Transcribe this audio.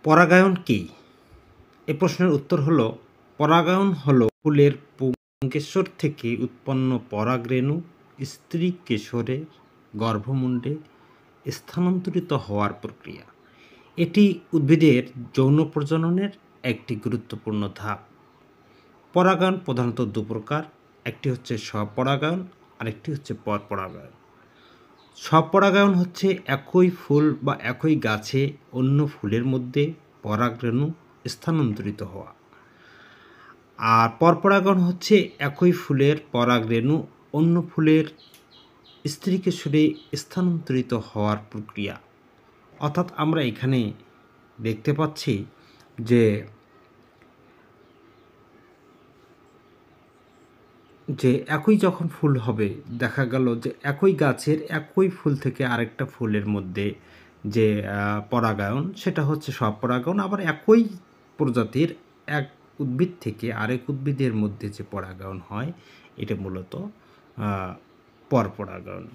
পরাগায়ন কী? এ প্রশ্নের উত্তর হলো, পরাগায়ন হলো ফুলের পুংকেশর থেকে উৎপন্ন পরাগরেণু স্ত্রী কেশরের গর্ভমুণ্ডে স্থানান্তরিত হওয়ার প্রক্রিয়া। এটি উদ্ভিদের যৌন প্রজননের একটি গুরুত্বপূর্ণ ধাপ। পরাগায়ন প্রধানত দু প্রকার, একটি হচ্ছে স্বপরাগায়ন, আরেকটি হচ্ছে পরপরাগায়ন। স্বপরাগায়ন হচ্ছে একই ফুল বা একই গাছে অন্য ফুলের মধ্যে পরাগরেণু স্থানান্তরিত হওয়া। আর পরপরাগায়ন হচ্ছে একই ফুলের পরাগরেণু অন্য ফুলের স্ত্রীকেশরে স্থানান্তরিত হওয়ার প্রক্রিয়া। অর্থাৎ আমরা এখানে দেখতে পাচ্ছি যে একই যখন ফুল হবে, দেখা গেল যে একই গাছের একই ফুল থেকে আরেকটা ফুলের মধ্যে যে পরাগায়ন, সেটা হচ্ছে স্বপরাগায়ন। আবার একই প্রজাতির এক উদ্ভিদ থেকে আরেক উদ্ভিদের মধ্যে যে পরাগায়ন হয়, এটা মূলত পরপরাগায়ন।